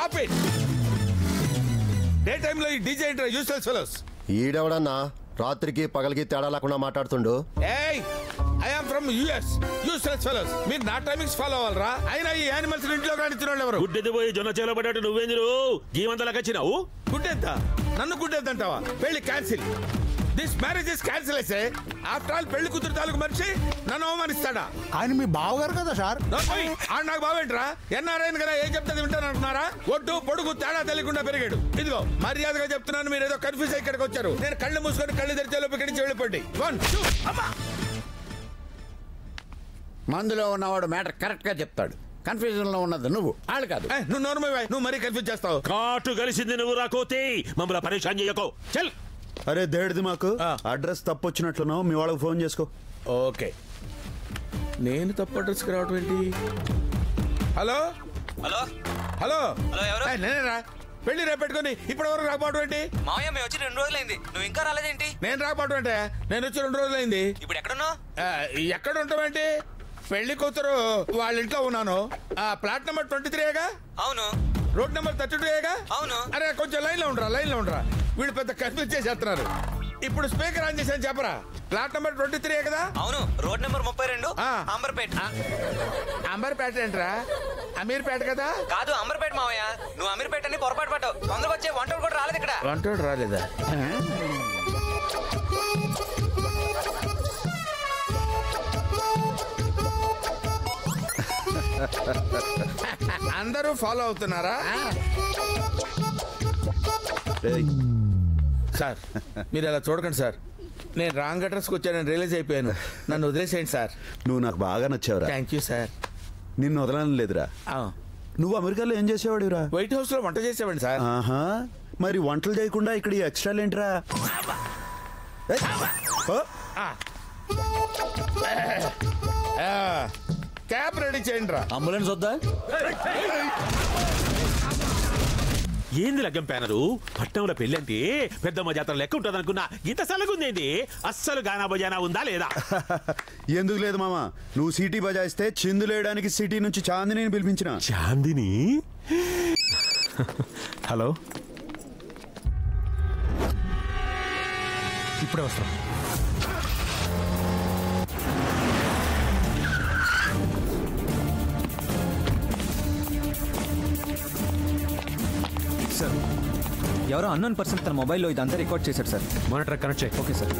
Stop it. Day టైంలో ఈ DJ ఏంట్రా యూస్లెస్ ఫెలోస్. ఈడెవడన్నా రాత్రికి పగలికి తేడా లేకుండా మాట్లాడుతుండు. ఏయ్ I am from US. Useless fellows. మీరు నా టైమింగ్స్ ఫాలో అవ్వాలరా. అయినా ఈ యానిమల్స్ ఇంట్లో రానిచ్చిన వాళ్ళు ఎవరు? గుడ్డెది పోయి జొన్న చేలో పడ్డట్టు నువ్వేందురు జీవంతలకు వచ్చినావు? గుడ్డెద్ద నన్ను గుడ్డెద్దంటావా? పెళ్లి cancel. This marriage is cancel అయితే ఆఫ్టర్ ఆల్ పెళ్లి కూతురు తాలూకు మనిషి నన్ను అవమానిస్తాడా? ఆయన మీ బావగారు కదా సార్. నాకు బావేంట్రా? ఎన్ఆర్ఐన్ కదా ఏం చెప్తుంది వింటాను అంటున్నారా? ఒడ్డు పొడుగు తేడా తెలియకుండా పెరిగాడు. ఇదిగో మర్యాదగా చెప్తున్నాను, మీరు ఏదో కన్ఫ్యూజ్ అయ్యి ఇక్కడికి వచ్చారు. నేను కళ్ళు మూసుకొని కళ్ళు తెరిచే లోపు ఇక్కడి నుంచి వెళ్ళిపోండి. మందులో ఉన్నవాడు మ్యాటర్ కరెక్ట్ గా చెప్తాడు. కన్ఫ్యూజన్ లో ఉన్నది నువ్వు, వాళ్ళు కాదు. నువ్వు నోర్మల్ నువ్వు మరీ కన్ఫ్యూజ్ చేస్తావు. కాటు కలిసింది నువ్వు రాకోతే మమ్మల్ని పరేషాన్ చేయకో. చల్. అరే దేడిది మాకు అడ్రస్ తప్పు వచ్చినట్లున్నావు, మీ వాళ్ళకి ఫోన్ చేసుకో. ఓకే. నేను తప్పు అడ్రస్కి రావటం ఏంటి? హలో హలో హలో హలో ఎవరు? నేనేరా. పెళ్లి రేపు పెట్టుకుని ఇప్పటి వరకు రాకపోవడం ఏంటి? మావయ్య మేము వచ్చి 2 రోజులైంది, నువ్వు ఇంకా రాలేదేంటి? నేను రాకపోవడం అంటే నేను వచ్చి 2 రోజులైంది. ఇప్పుడు ఎక్కడున్నావు? ఎక్కడ ఉంటావేంటి? పెళ్లి కూతురు వాళ్ళ ఇంట్లో ఉన్నాను. ప్లాట్ నెంబర్ 23గా? అవును. రోడ్ నెంబర్ 32గా? అవును. అరే కొంచెం లైన్ లో ఉండరా. వీళ్ళు పెద్ద కన్ఫ్యూజ్ చేసేస్తున్నారు. ఇప్పుడు స్పీకర్ ఆన్ చేశాను చెప్పరా. ప్లాట్ నెంబర్ 23 కదా? అవును. Road number 32 Amberpet. అంబర్పేట ఏంట్రా? అమీర్పేట కదా? కాదు అంబర్పేట మావయ్య. నువ్వు అమీర్పేట అని పొరపాటు పడ్డావు. తొందరగా వచ్చే వంటలు కూడా రాలేదు ఇక్కడ. వంటోడు రాలేదా? అందరూ ఫాలో అవుతున్నారా? సార్ మీరు అలా చూడకండి సార్. నేను రాంగ్ అడ్రస్కి వచ్చానని రియలైజ్ అయిపోయాను. నన్ను వదిలేసేయండి సార్. నువ్వు నాకు బాగా నచ్చావురా. Thank you sir. నిన్ను వదలని లేదురా. నువ్వు అమెరికాలో ఏం చేసేవాడురా? వైట్ హౌస్ లో వంట చేసేవాడి సార్. ఆహా, మరి వంటలు చేయకుండా ఇక్కడ ఎక్స్ట్రా ఏంట్రా? క్యాబ్ రెడీ చేయండి రా. అంబులెన్స్ వద్దా? ఏంది లగ్గం ప్యానరు? పట్టణంలో పెళ్ళంటే పెద్దమ్మ జాతర లెక్క ఉంటుంది అనుకున్నా. ఇంత సలగుందేంది? అస్సలు గానా బజానా ఉందా లేదా? ఎందుకు లేదు మామ, నువ్వు సిటీ బజాయిస్తే చిందులేయడానికి సిటీ నుంచి చాందిని పిలిపించిన. చాందిని? హలో, ఇప్పుడే వస్తాం. సార్, ఎవరో అన్నోన్ పర్సన్ తన మొబైల్లో ఇదంతా రికార్డ్ చేశాడు సార్. మానిటర్ కనెక్ట్ చేయి. Okay sir.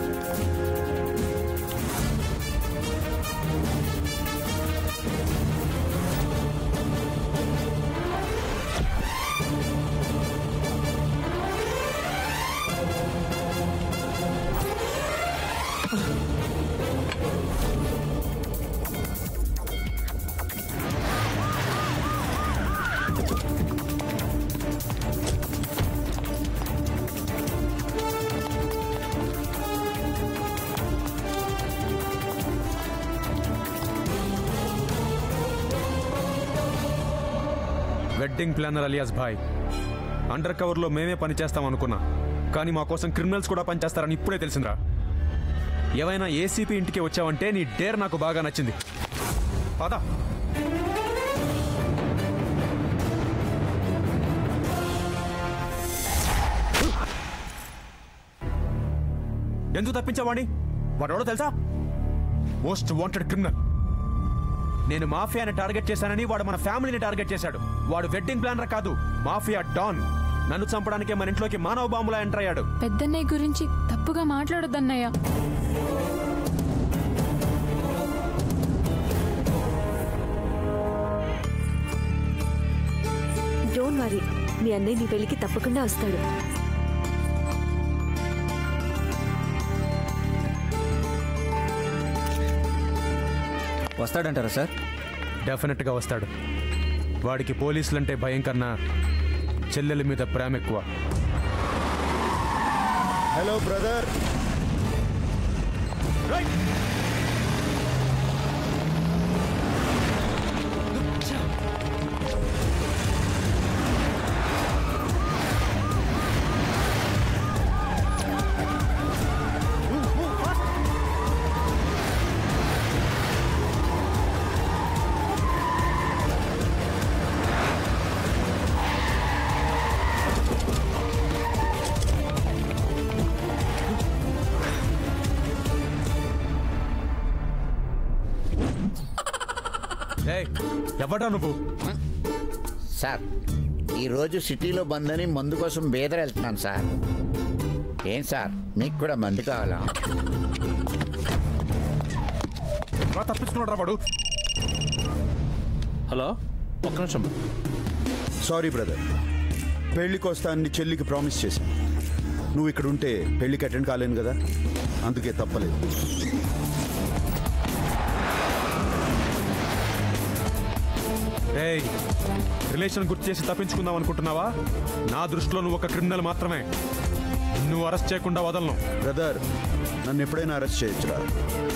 Wedding planner alias భాయ్. అండర్ కవర్లో మేమే పనిచేస్తాం అనుకున్నా, కానీ మా కోసం క్రిమినల్స్ కూడా పనిచేస్తారని ఇప్పుడే తెలిసిందిరా. ఏవైనా ఏసీపీ ఇంటికి వచ్చావంటే నీ డేర్ నాకు బాగా నచ్చింది. పద. ఎందుకు తప్పించావాణ్ణి? వాడెవడో తెలుసా? Most wanted criminal. నేను మాఫియాని టార్గెట్ చేశానని వాడు మన ఫ్యామిలీని టార్గెట్ చేశాడు. వాడు వెడ్డింగ్ ప్లానర్ కాదు, మాఫియా డాన్. నన్ను చంపడానికే మన ఇంట్లోకి మానవ బాంబులా ఎంటర్ అయ్యాడు. పెద్దన్నయ్య గురించి తప్పుగా మాట్లాడొద్దన్నయ్య. డోంట్ వరీ, మీ అన్నయ్య నీ పెళ్లికి తప్పకుండా వస్తాడు. వస్తాడంటారా సార్? డెఫినెట్గా వస్తాడు. వాడికి పోలీసులంటే భయం కన్నా చెల్లెల మీద ప్రేమ ఎక్కువ. Hello brother. ఎవడా నువ్వు? సార్ ఈరోజు సిటీలో బంద్ అని మందు కోసం బేదర్ వెళ్తున్నాను సార్. ఏం సార్ మీకు కూడా మందు కావాలా? తప్పించుకున్నాడు వాడు. హలో, ఒక్క నిమిషం. సారీ బ్రదర్, పెళ్లికి వస్తానని చెల్లికి ప్రామిస్ చేశాను. నువ్వు ఇక్కడ ఉంటే పెళ్లికి అటెండ్ కాలేను కదా, అందుకే తప్పలేదు. ఏయ్, రిలేషన్ గుర్తు చేసి తప్పించుకుందాం అనుకుంటున్నావా? నా దృష్టిలో నువ్వు ఒక క్రిమినల్ మాత్రమే. నువ్వు అరెస్ట్ చేయకుండా వదలను. బ్రదర్, నన్ను ఎప్పుడైనా అరెస్ట్ చేయొచ్చురా,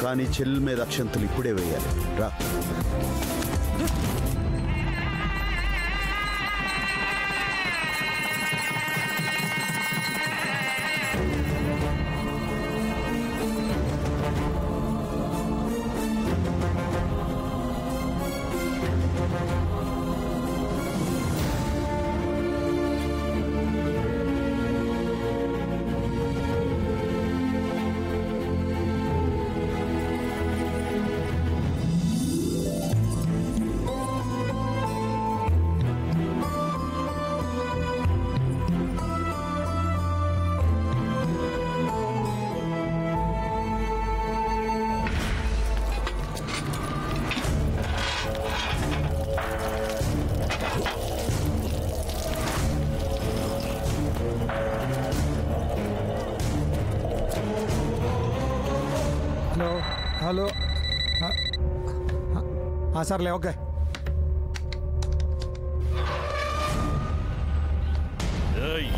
కానీ చెల్లి మీద అక్షంతలు ఇప్పుడే వేయాలి. రా. హలో సర్లే, ఓకే.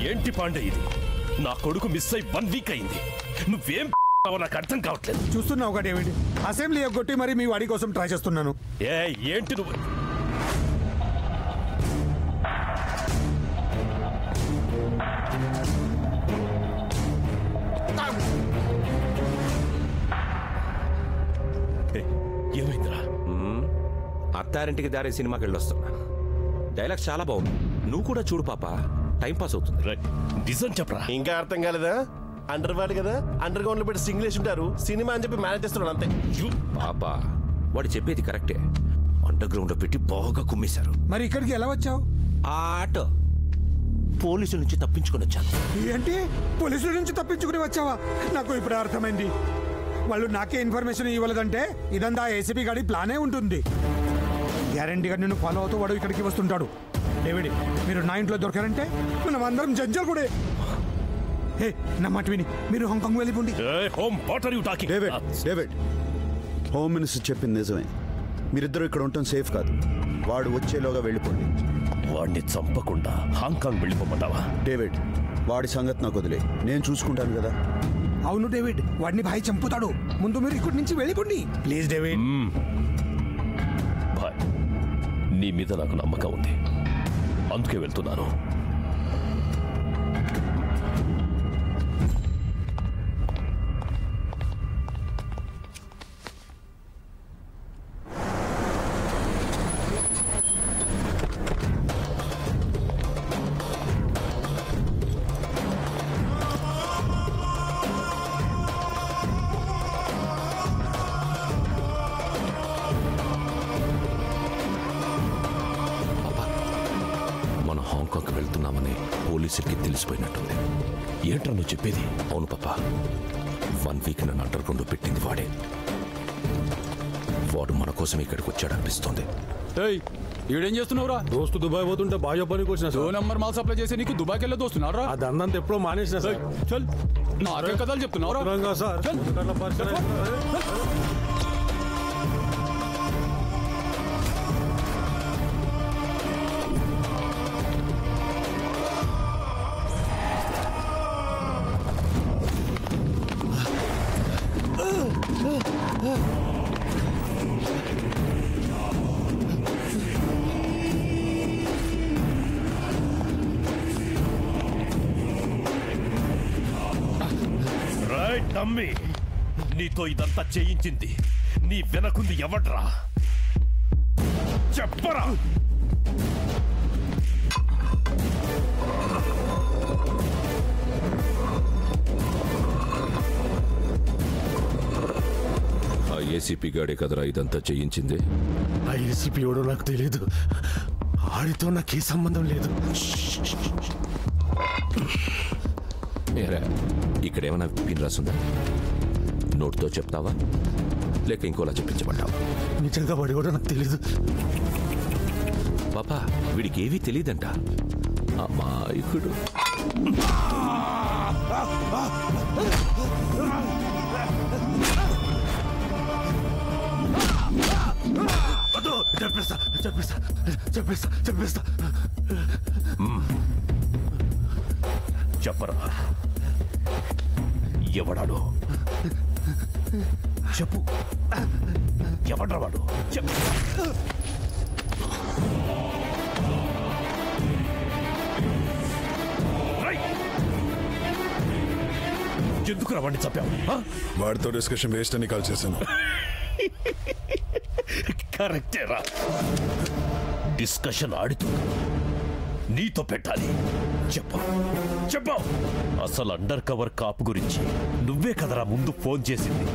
ఏంటి పాండే ఇది? నా కొడుకు మిస్ అయి 1 వీక్ అయింది. నువ్వేం నాకు అర్థం కావట్లేదు. చూస్తున్నావు ఒకటి ఏమిటి? అసెంబ్లీ ఎగ్గొట్టి మరి మీ వాడి కోసం ట్రై చేస్తున్నాను. ఏంటి నువ్వు? ఏమైందిరా? అత్తారింటికి దారి సినిమాకి వెళ్ళొస్తున్నా. డైలాగ్ చాలా బాగుంది, నువ్వు కూడా చూడు పాప, టైం పాస్ అవుతుంది. నిజం చెప్పరా? ఇంకా అర్థం కాలేదా? అండర్ వాడు కదా, అండర్ గ్రౌండ్ లో పెట్టి సింగిల్ ఉంటారు, సినిమా అని చెప్పి మేనేజ్ చేస్తున్నాడు అంతే. పాపా, వాడు చెప్పేది కరెక్టే. అండర్ గ్రౌండ్ లో పెట్టి బాగా కుమ్మేశారు. మరి ఇక్కడికి ఎలా వచ్చావు? ఆటో పోలీసుల నుంచి తప్పించుకొని వచ్చాను. ఏంటి, పోలీసుల నుంచి తప్పించుకుని వచ్చావా? నాకు ఇప్పుడు అర్థమైంది. వాళ్ళు నాకే ఇన్ఫర్మేషన్ ఇవ్వలేదంటే ఇదంతా ఏసీపీ గాడి ప్లానే ఉంటుంది. గ్యారంటీగా నిన్ను ఫాలో అవుతూ వాడు ఇక్కడికి వస్తుంటాడు. డేవిడ్, మీరు నా ఇంట్లో దొరకారంటే మనం అందరం జడ్జలు కూడా. హే, నా మాట విని మీరు హాంకాంగ్ వెళ్ళిపోండి. డేవిడ్, హోమ్ మినిస్టర్ చెప్పింది నిజమే. మీరిద్దరూ ఇక్కడ ఉండటం సేఫ్ కాదు. వాడు వచ్చేలోగా వెళ్ళిపోండి. వాడిని చంపకుండా హాంకాంగ్ వెళ్ళిపోమంటావా? డేవిడ్, వాడి సంగతి నాకు వదిలే, నేను చూసుకుంటాను కదా. అవును డేవిడ్, వాడిని భాయ్ చంపుతాడు. ముందు మీరు ఇక్కడి నుంచి వెళ్ళిపోండి ప్లీజ్. డేవిడ్, భాయ్, నీ మీద నాకు నమ్మకం ఉంది, అందుకే వెళ్తున్నాను. వెళ్తున్నామని పోలీసులకి తెలిసిపోయినట్టుంది. ఏంట్రా నువ్వు చెప్పేది? అవును పాప, 1 వీక్ నన్ను అండర్ గ్రౌండ్ పెట్టింది వాడే. వాడు మన కోసం ఇక్కడికి వచ్చాడనిపిస్తోంది. ఈడేం చేస్తున్నావురా? దోస్తు దుబాయ్ పోతుంటే బాగా పనికి వచ్చిన 2 నంబర్ మాల్ సప్లై చేసి నీకు దుబాయ్కి వెళ్ళి దోస్తున్నారా? ఆ దందంతా ఎప్పుడో మానేసిన సార్. చల్, నాకే కథలు చెప్తున్నావురా సార్. నమ్మి నీతో ఇదంతా చేయించింది నీ వెనకుంది ఎవడ్రా? చెప్పరా? ఆ ఏసీపీ గాడే కదరా ఇదంతా చేయించింది. ఆ ఏసీపీ ఎవడో నాకు తెలియదు. ఆడితో నాకే సంబంధం లేదు. ఇక్కడ ఏమైనా పిన్ రాసుందా? నోట్తో చెప్తావా లేక ఇంకోలా చెప్పించమంటావా? నిజంగా వాడు ఎవడో నాకు తెలీదు. పాపా వీడికి ఏవీ తెలియదంట. అమాయకుడు. చెప్పరా ఎవడాడు? చెప్పు, ఎవడ్రా వాడు? చెప్పు. ఎందుకు రావండి చంపావు? వాడితో డిస్కషన్ వేస్ట్ అని కాల్ చేశాను. కరెక్టేరా. డిస్కషన్ ఆడుతూ నీతో పెట్టాలి. చెప్పు. అసలు అండర్ కవర్ కాప్ గురించి నువ్వే కదరా ముందు ఫోన్ చేసింది.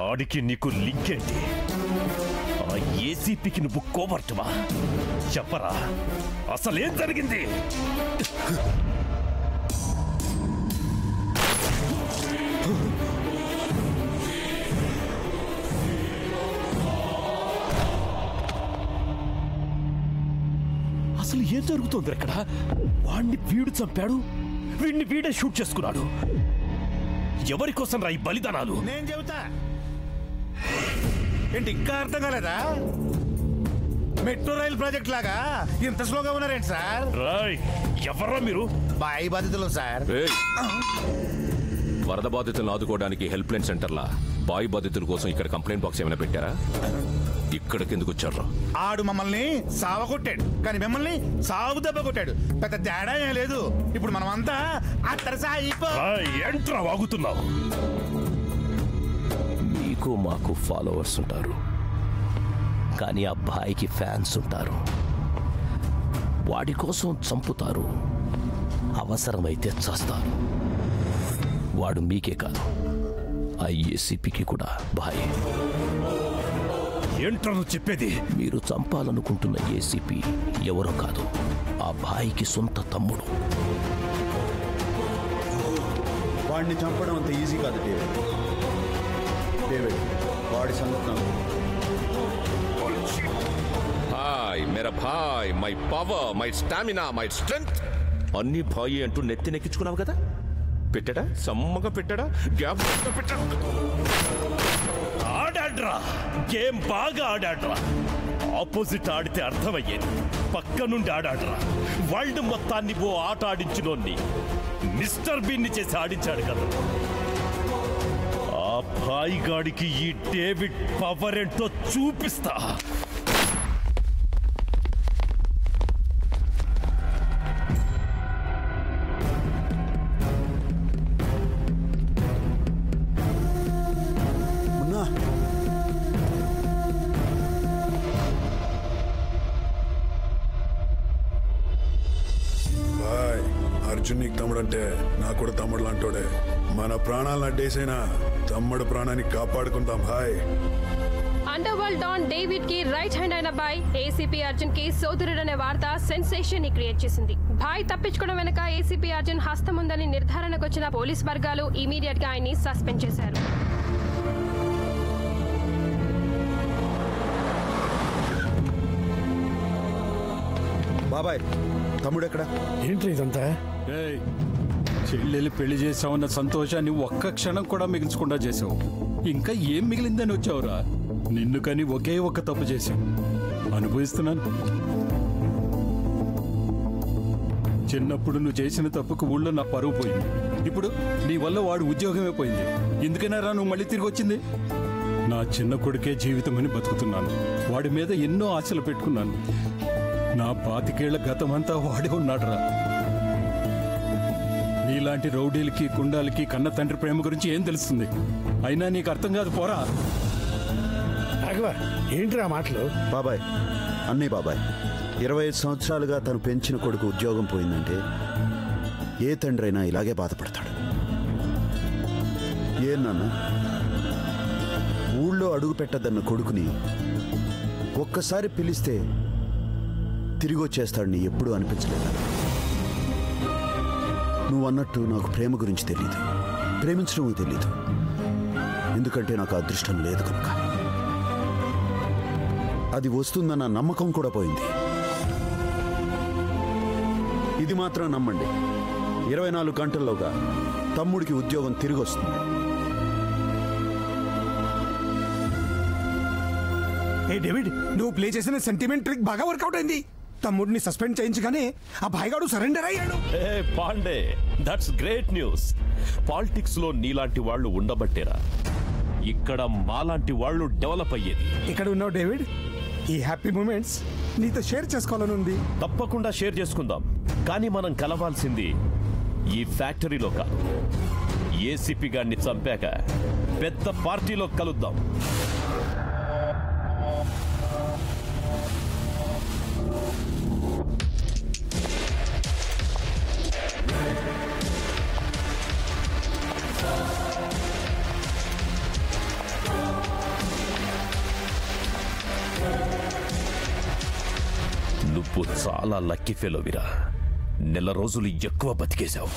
ఆడికి నీకు లింక్ ఏంటి? ఆ ఏసీపీకి నువ్వు కోవర్టువా? చెప్పరా అసలేం జరిగింది? అసలు ఏం జరుగుతుంది అక్కడ? వాడిని వీడు చంపాడు, వీడిని వీడే షూట్ చేసుకున్నాడు. ఎవరి కోసం రా ఈ బలిదానాలు? నేను చెబుతా ఏంటి ఇంకా అర్థం కాలేదా? మెట్రో రైల్ ప్రాజెక్ట్ లాగా ఇంత స్లోగా ఉన్నారేంటి సార్? రాయ్ ఎవర్రా మీరు? బాయి బాధితులు సార్. వరద బాధితులను ఆదుకోవడానికి హెల్ప్ లైన్ సెంటర్లా బాయి బాధితుల కోసం ఇక్కడ కంప్లైంట్ బాక్స్ ఏమైనా పెట్టారా? ఇక్కడికి ఎందుకు వచ్చారు? ఆడు మమ్మల్ని సావ కొట్టాడు, కానీ మిమ్మల్ని సాగు దెబ్బ కొట్టాడు. పెద్ద తేడా ఏం లేదు. ఇప్పుడు మనం అంతా ఏంట్రా వాగుతున్నావు? మీకు మాకు ఫాలోవర్స్ ఉంటారు, కానీ ఆ అబ్బాయికి ఫ్యాన్స్ ఉంటారు. వాడి కోసం చంపుతారు, అవసరమైతే చస్తారు. వాడు మీకే కాదు, ఆ ఏసీపీకి కూడా బాయ్. ఏంట్రా నువ్వు చెప్పేది? మీరు చంపాలనుకుంటున్న ఏసీపీ ఎవరో కాదు, ఆ బాయికి సొంత తమ్ముడు. వాడిని చంపడం అంత ఈజీ కాదు డేవిడ్. వాడి సంగతి భాయ్, మేరా భాయ్, my power, my stamina, my strength అన్ని భాయి అంటూ నెత్తినెక్కించుకున్నావు కదా. పెట్టాడా? సమ్మగా పెట్టాడా? గ్యాప్ పెట్టాడా? ఆడాడ్రా, గేమ్ బాగా ఆడాడ్రా. ఆపోజిట్ ఆడితే అర్థమయ్యేది. పక్క నుండి ఆడాడ్రా. వరల్డ్ మొత్తాన్ని ఓ ఆట ఆడించినోన్ని మిస్టర్ బీన్ని చేసి ఆడించాడు కదా. ఆ భాయ్ గాడికి ఈ డేవిడ్ పవర్ ఏంటో చూపిస్తా. అర్జున్ నీకు తమ్ముడు అంటే నాకు కూడా తమ్ముడు లాంటోడే. మన ప్రాణాలను అడ్డేసైనా తమ్ముడు ప్రాణాన్ని కాపాడుకుంటాం. Hi. Underworld don David కి రైట్ హ్యాండ్ అయిన బాయ్ ఏసీపీ అర్జున్ కి సోదరుడనే వార్త సెన్సేషన్ ని క్రియేట్ చేసింది. బాయ్ తప్పించుకోవడం వెనక ఏసీపీ అర్జున్ హస్తం ఉందని నిర్ధారణకు వచ్చిన పోలీస్ వర్గాలు ఇమీడియట్ గా ఆయన్ని సస్పెండ్ చేశారు. బాబాయ్, తమ్ముడు ఎక్కడ? ఏంటి ఇదంతా? చెల్లెలు పెళ్లి చేసావన్న సంతోషాన్ని ఒక్క క్షణం కూడా మిగిల్చకుండా చేసావు. ఇంకా ఏం మిగిలిందని వచ్చావురా? నిన్ను కానీ ఒకే ఒక్క తప్పు చేశావు, అనుభవిస్తున్నాను. చిన్నప్పుడు నువ్వు చేసిన తప్పుకు ఊళ్ళో నా పరువు పోయింది. ఇప్పుడు నీ వల్ల వాడు ఉద్యోగమే పోయింది. ఎందుకైనా నువ్వు మళ్ళీ తిరిగి వచ్చింది? నా చిన్న కొడుకే జీవితమని బతుకుతున్నాను. వాడి మీద ఎన్నో ఆశలు పెట్టుకున్నాను. నా 25 ఏళ్ల గతమంతా వాడే ఉన్నాడురా. నీలాంటి రౌడీలకి కుండాలకి కన్న తండ్రి ప్రేమ గురించి ఏం తెలుస్తుంది? అయినా నీకు అర్థం కాదు, పోరా. ఏంట్రా మాటలు? బాబాయ్, అన్నయ్య బాబాయ్, 25 సంవత్సరాలుగా తను పెంచిన కొడుకు ఉద్యోగం పోయిందంటే ఏ తండ్రి అయినా ఇలాగే బాధపడతాడు. ఏం నాన్న, ఊళ్ళో ఊళ్ళో అడుగు పెట్టద్దన్న కొడుకుని ఒక్కసారి పిలిస్తే తిరిగి వచ్చేస్తాడని ఎప్పుడూ అనిపించలేదు. నువ్వు అన్నట్టు నాకు ప్రేమ గురించి తెలియదు, ప్రేమించడం తెలీదు. ఎందుకంటే నాకు అదృష్టం లేదు కనుక. అది వస్తుందన్న నమ్మకం కూడా పోయింది. ఇది మాత్రం నమ్మండి, 24 గంటల్లోగా తమ్ముడికి ఉద్యోగం తిరిగి వస్తుంది. ఏ డేవిడ్, నువ్వు ప్లే చేసిన సెంటిమెంట్ ట్రిక్ బాగా వర్కౌట్ అయింది. తమ్ముడిని సస్పెండ్ చేయించగానే ఆ భాయిగాడు సరెండర్ అయ్యాడు. Pandey, that's great news. Politics లో నీలాంటి వాళ్ళు ఉండబట్టేరా ఇక్కడ మాలాంటి వాళ్ళు డెవలప్ అయ్యేది. ఇక్కడ ఉన్నావు డేవిడ్, ఈ హ్యాపీ మూమెంట్స్ నీతో షేర్ చేసుకోవాలని ఉంది. తప్పకుండా షేర్ చేసుకుందాం, కానీ మనం కలవాల్సింది ఈ ఫ్యాక్టరీలో కాదు. ఏసీపీ గారిని చంపాక పెద్ద పార్టీలో కలుద్దాం. నువ్వు చాలా లక్కీ ఫెలోవిరా. నెల రోజులు ఎక్కువ బతికేశావు.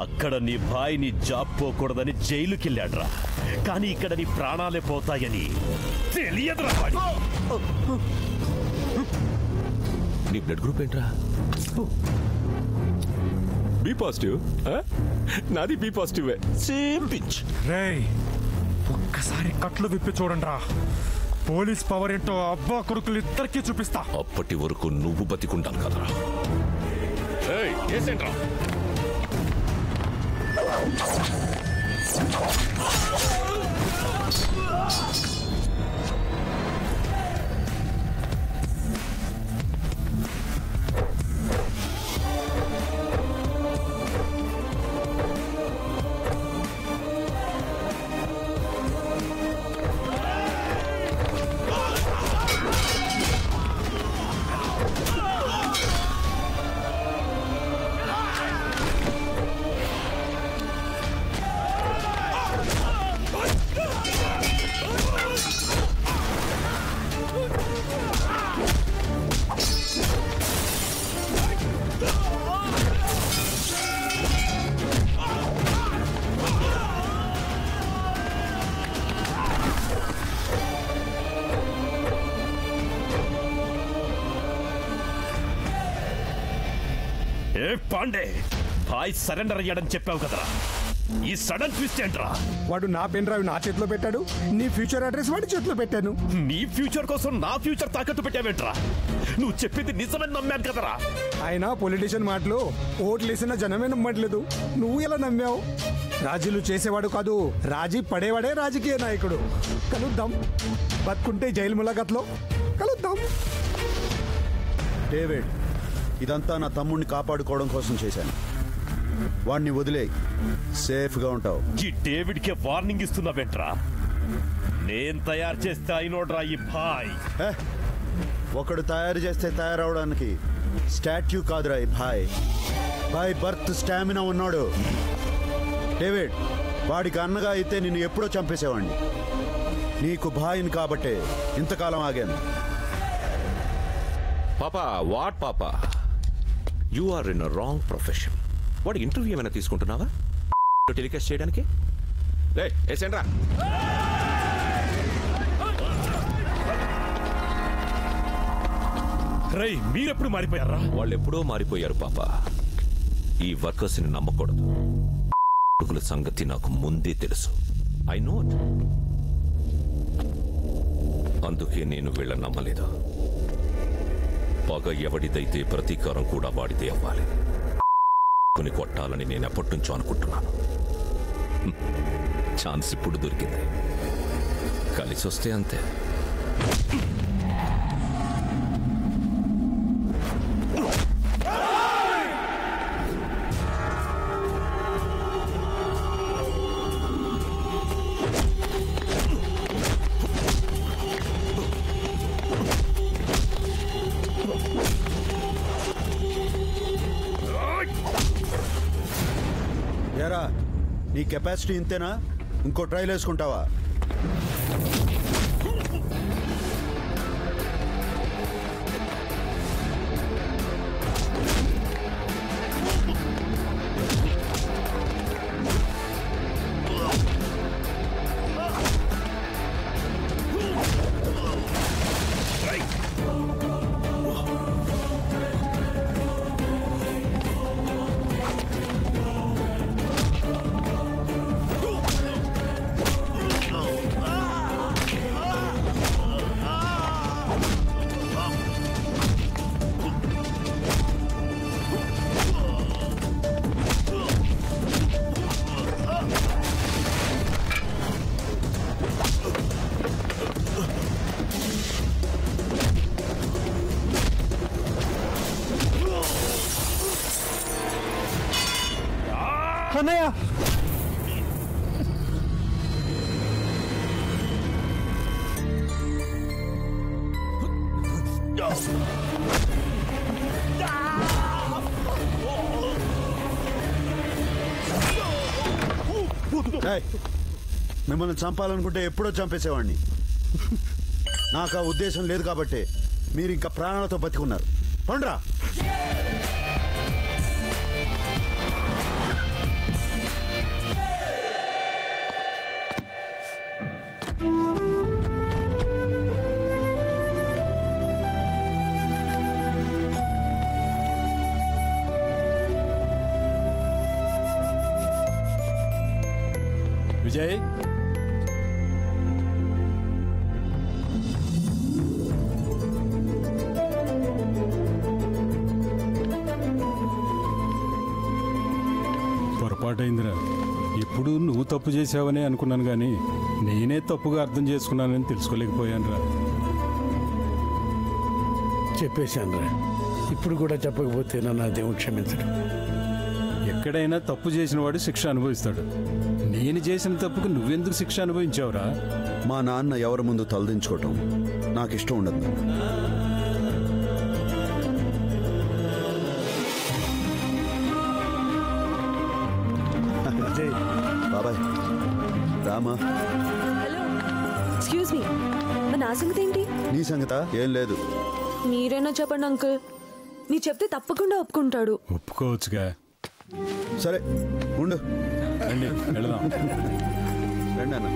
అక్కడ నీ భాయిని జాబ్ పోకూడదని జైలుకెళ్ళాడ్రా, కానీ ఇక్కడ నీ ప్రాణాలే పోతాయని తెలియదురా. నీ బ్లడ్ గ్రూప్ ఏంట్రా? B positive. నాది బి పాజిటివ్. Same pitch. రేయ్, ఒక్కసారి కట్లు విప్పి చూడండి రా. పోలీస్ పవర్ ఏంటో అబ్బా కొడుకులు ఇద్దరికి చూపిస్తా. అప్పటి వరకు నువ్వు బతికుంటాను కదరా. ఏంట్రా? పాండే, భాయ్ సరెండర్ అయ్యాడని చెప్పావు కదరా, ఈ సడన్ ట్విస్ట్ ఏంట్రా? వాడు నా పెన్ డ్రైవ్ నా చేతిలో పెట్టాడు, నీ ఫ్యూచర్ అడ్రస్ వాడి చేతిలో పెట్టాను. నీ ఫ్యూచర్ కోసం నా ఫ్యూచర్ తాకట్టు పెట్టావేంట్రా? నువ్వు చెప్పింది నిజమని నమ్మాను కదరా. ఆయన పొలిటీషియన్ మాటలు ఓట్లేసిన జనమే నమ్మట్లేదు. నువ్వు ఎలా నమ్మావు? రాజీలు చేసేవాడు కాదు, రాజీ పడేవాడే రాజకీయ నాయకుడు. కలుద్దాం, బతుకుంటే జైలు ములాఖత్లో కలుద్దాం. డేవిడ్, ఇదంతా నా తమ్ముడిని కాపాడుకోవడం కోసం చేశాను. వాణ్ణి వదిలే, సేఫ్గా ఉంటావు. ఈ డేవిడ్కే వార్నింగ్ ఇస్తున్నావేంట్రా? నేను తయారు చేస్తే అయినోడ్రా ఈ భాయ్. ఒకడు తయారు చేస్తే తయారవడానికి స్టాట్యూ కాదురా ఈ భాయ్. భాయ్ బర్త్ స్టామినా ఉన్నాడు. డేవిడ్, వాడికి అన్నగా అయితే నిన్ను ఎప్పుడో చంపేసేవాడిని. నీకు భాయిని కాబట్టే ఇంతకాలం ఆగాను. పాపా, వాట్ పాపా? You are in wrong profession. వాడు ఇంటర్వ్యూ ఏమైనా తీసుకుంటున్నావా టెలికాస్ట్ చేయడానికి? ఏసేండ్రా. రై, మీరెప్పుడు మారిపోయారా? వాళ్ళు ఎప్పుడో మారిపోయారు పాపా. ఈ వర్కర్స్ ని నమ్మకూడదు. సంగతి నాకు ముందే తెలుసు. I know. అందుకే నేను వీళ్ళని నమ్మలేదు. పగ ఎవడిదైతే ప్రతీకారం కూడా వాడితే అవ్వాలి. కొని కొట్టాలని నేను ఎప్పటి నుంచో అనుకుంటున్నాను. ఛాన్స్ ఇప్పుడు దొరికింది. కలిసి వస్తే అంతే. నీ నీ కెపాసిటీ ఇంతేనా? ఇంకో ట్రైల్ వేసుకుంటావా? అన్నయ్య మిమ్మల్ని చంపాలనుకుంటే ఎప్పుడో చంపేసేవాడిని. నాకు ఆ ఉద్దేశం లేదు కాబట్టి మీరు ఇంకా ప్రాణాలతో బతికున్నారు. పండ్రా. విజయ్, పొరపాటైందిరా. ఇప్పుడు నువ్వు తప్పు చేసావని అనుకున్నాను కానీ నేనే తప్పుగా అర్థం చేసుకున్నానని తెలుసుకోలేకపోయానురా. చెప్పేశానురా. ఇప్పుడు కూడా చెప్పకపోతే నా దేవుడు క్షమించడు. ఎక్కడైనా తప్పు చేసిన వాడు శిక్ష అనుభవిస్తాడు. నేను చేసిన తప్పుకు నువ్వెందుకు శిక్ష అనుభవించావురా? మా నాన్న ఎవరి ముందు తలదించుకోవటం నాకు ఇష్టం ఉండదు. బాబాయ్ రామా. ఎక్స్క్యూజ్ మీ, నా సంగతి ఏంటి? నీ సంగత ఏం లేదు. మీరైనా చెప్పండి అంకుల్. మీరు చెప్తే తప్పకుండా ఒప్పుకుంటాడు. ఒప్పుకోవచ్చుగా. సరే ఉండు. రండి వెళదాం. రండి అన్న.